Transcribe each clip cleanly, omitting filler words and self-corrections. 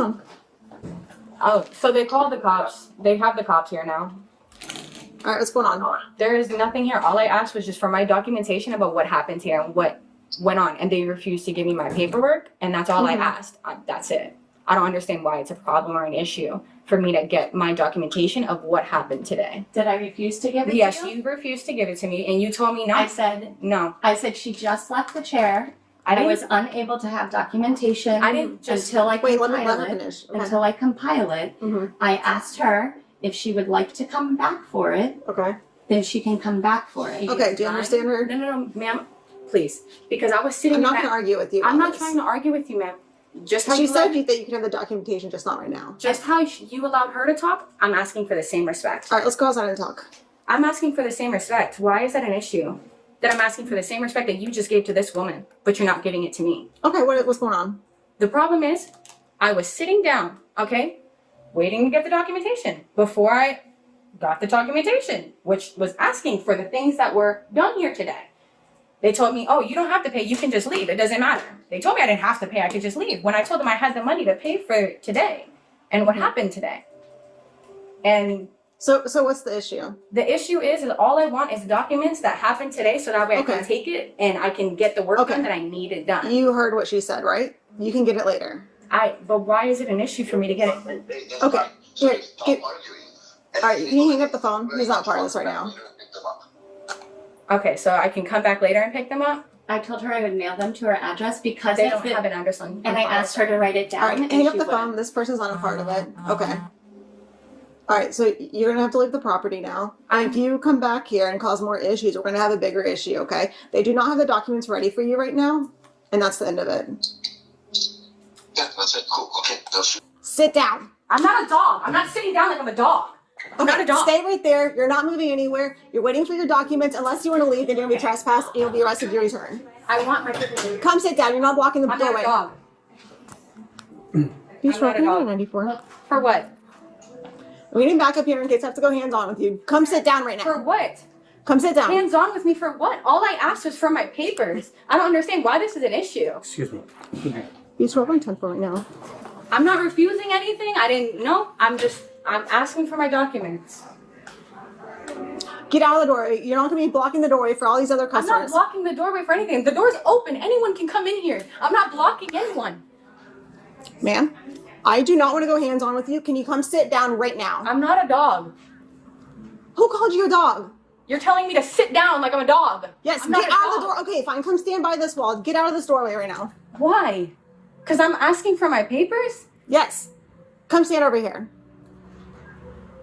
on? Oh, so they called the cops. They have the cops here now. All right, what's going on? There is nothing here. All I asked was just for my documentation about what happened here and what went on, and they refused to give me my paperwork, and that's all I asked. That's it. I don't understand why it's a problem or an issue for me to get my documentation of what happened today. Did I refuse to give it Yes, to you? you refused to give it to me, and you told me no. I said no. I said she just left the chair. I was unable to have documentation until I compile it. Finish. Okay. Until I compile it. I asked her if she would like to come back for it. Okay. Then she can come back for it. Okay, do you understand her? No, ma'am. Please. Because I was sitting I'm not going to argue with you. I'm not trying to argue with you, ma'am. Just how she said that you could have the documentation, just not right now. Just how you allowed her to talk, I'm asking for the same respect. All right, let's go outside and talk. I'm asking for the same respect. Why is that an issue? That I'm asking for the same respect that you just gave to this woman, but you're not giving it to me. Okay, what's going on? The problem is, I was sitting down, okay, waiting to get the documentation before I got the documentation, which was asking for the things that were done here today. They told me, oh, you don't have to pay, you can just leave, it doesn't matter. They told me I didn't have to pay, I could just leave, when I told them I had the money to pay for today, and what happened today. And so what's the issue? the issue is all I want is documents that happened today, so that way I can take it and I can get the work done that I needed done. You heard what she said, right? You can get it later. But why is it an issue for me to get it? Okay. Here, all right, can you hang up the phone? He's not part of this right now. Okay, so I can come back later and pick them up? I told her I would mail them to her address because they don't have an address on. And I asked her to write it down. All right, hang up the phone. This person's not a part of it. Okay. All right, so you're going to have to leave the property now. If you come back here and cause more issues, we're going to have a bigger issue, okay? They do not have the documents ready for you right now, and that's the end of it. Yeah, that's it. Cool. Okay. Sit down. I'm not a dog. I'm not sitting down like I'm a dog. I'm not a dog. Stay right there. You're not moving anywhere. You're waiting for your documents. Unless you want to leave, then you're going to be trespassed, and you'll be arrested at your return. I want my paperwork. Come sit down. You're not blocking the doorway. I'm not a dog. Beach Road 94. For what? We need back up here in case I have to go hands-on with you. Come sit down right now. For what? Come sit down. Hands-on with me for what? All I asked was for my papers. I don't understand why this is an issue. Excuse me. Beach Road 110 right now. I'm not refusing anything. I didn't know. I'm asking for my documents. Get out of the doorway. You're not going to be blocking the doorway for all these other customers. I'm not blocking the doorway for anything. The door's open. Anyone can come in here. I'm not blocking anyone. Ma'am, I do not want to go hands-on with you. Can you come sit down right now? I'm not a dog. Who called you a dog? You're telling me to sit down like I'm a dog. Yes, get out of the door. Okay, fine. Come stand by this wall. Get out of this doorway right now. Why? Because I'm asking for my papers? Yes. Come stand over here.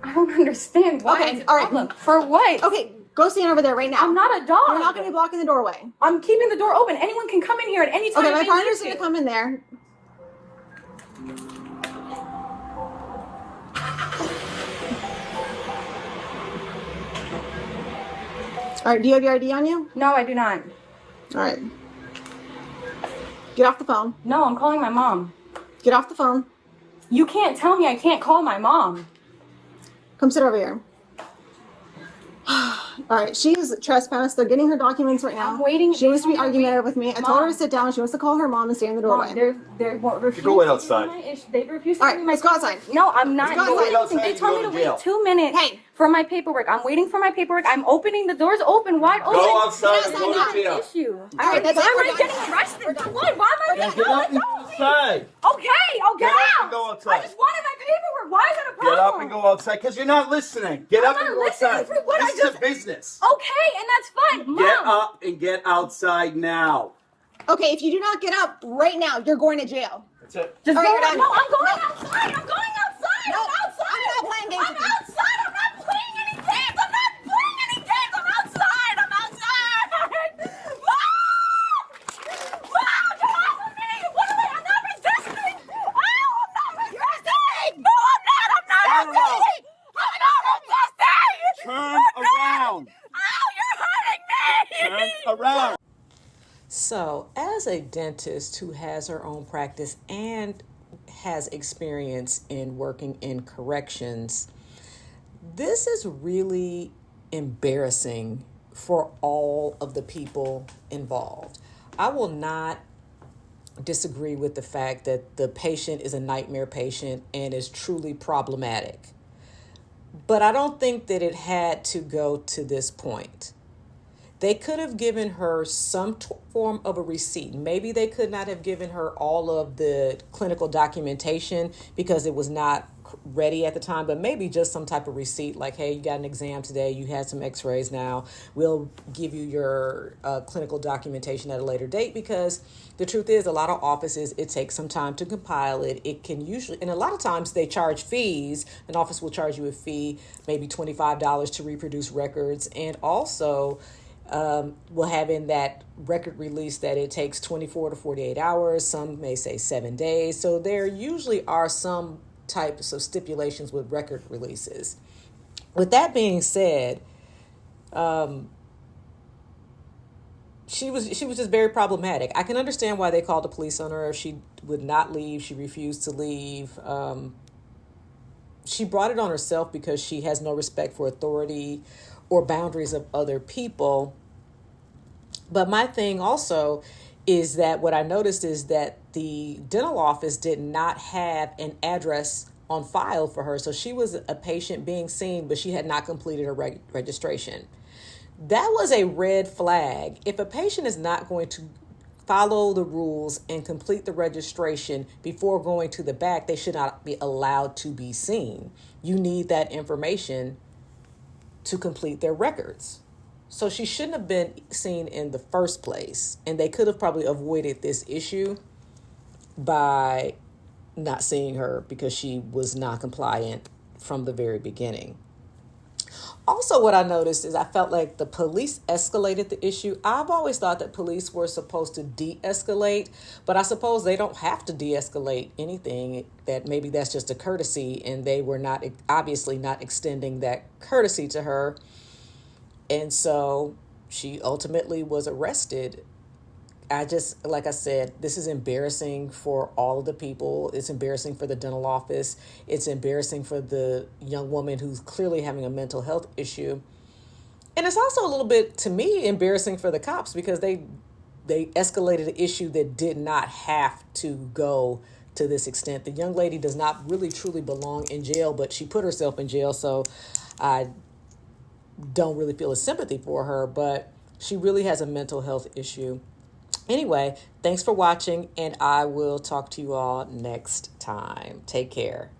I don't understand why. Okay, all right. For what? Okay, go stand over there right now. I'm not a dog. You're not going to be blocking the doorway. I'm keeping the door open. Anyone can come in here at any time. Okay, my partner's going to come in there. All right, do you have your ID on you? No, I do not. All right. Get off the phone. No, I'm calling my mom. Get off the phone. You can't tell me I can't call my mom. Come sit over here. All right, she's trespassed. They're getting her documents right now. I'm waiting. She wants to be argumentative with me. I told her to sit down. She wants to call her mom and stay in the doorway. Mom, they're refusing. Go wait outside. They refuse to All give right, me my let's go outside. No, I'm not. Let's go doing outside. anything. They told me to Go to wait 2 minutes Hey. for my paperwork. I'm waiting for my paperwork. I'm opening the doors open, wide open. Go outside and That's go to not jail. an issue. All right, that's Why it. am We're I done. getting arrested? For what? Why am I Get getting up and go outside. Okay, I'll get Get up out. and go outside. I just wanted my paperwork. Why is that a problem? Get up and go outside because you're not listening. Get I'm up and not go listening outside. for what I This is just- a business. Okay, and that's fine. Mom. Get up and get outside now. Okay, if you do not get up right now, you're going to jail. That's it. Just All go. right, you're done. No, I'm going outside. I'm going outside. No, I'm outside. I'm not playing games I'm with you. outside. I'm not playing any games. I'm not playing any games. I'm outside. I'm outside. Mom! Mom, get off of me. What am I? I'm not resisting. Oh, I'm not resisting. No, I'm not. I'm not Turn around. resisting. I'm not resisting. Turn around. Oh, you're hurting me. Turn around. So, as a dentist who has her own practice and has experience in working in corrections, this is really embarrassing for all of the people involved. I will not disagree with the fact that the patient is a nightmare patient and is truly problematic. But I don't think that it had to go to this point. They could have given her some form of a receipt. Maybe they could not have given her all of the clinical documentation because it was not ready at the time, but maybe just some type of receipt like, hey, you got an exam today, you had some x-rays now, we'll give you your clinical documentation at a later date, because the truth is a lot of offices, it takes some time to compile it. It can usually, and a lot of times they charge fees. An office will charge you a fee, maybe $25 to reproduce records, and also will have in that record release that it takes 24 to 48 hours. Some may say 7 days. So there usually are some types of stipulations with record releases. With that being said, she was just very problematic. I can understand why they called the police on her. She would not leave. She refused to leave. She brought it on herself because she has no respect for authority or boundaries of other people. But my thing also is that what I noticed is that the dental office did not have an address on file for her. So she was a patient being seen, but she had not completed her registration. That was a red flag. If a patient is not going to follow the rules and complete the registration before going to the back, they should not be allowed to be seen. You need that information to complete their records. So she shouldn't have been seen in the first place. And they could have probably avoided this issue by not seeing her because she was not compliant from the very beginning. Also, what I noticed is I felt like the police escalated the issue. I've always thought that police were supposed to de-escalate, but I suppose they don't have to de-escalate anything, that maybe that's just a courtesy, and they were not, obviously not extending that courtesy to her. And so she ultimately was arrested. Like I said, this is embarrassing for all of the people. It's embarrassing for the dental office. It's embarrassing for the young woman who's clearly having a mental health issue. And it's also a little bit, to me, embarrassing for the cops because they escalated an issue that did not have to go to this extent. The young lady does not really truly belong in jail, but she put herself in jail, so I don't really feel a sympathy for her, but she really has a mental health issue. Anyway, thanks for watching, and I will talk to you all next time. Take care.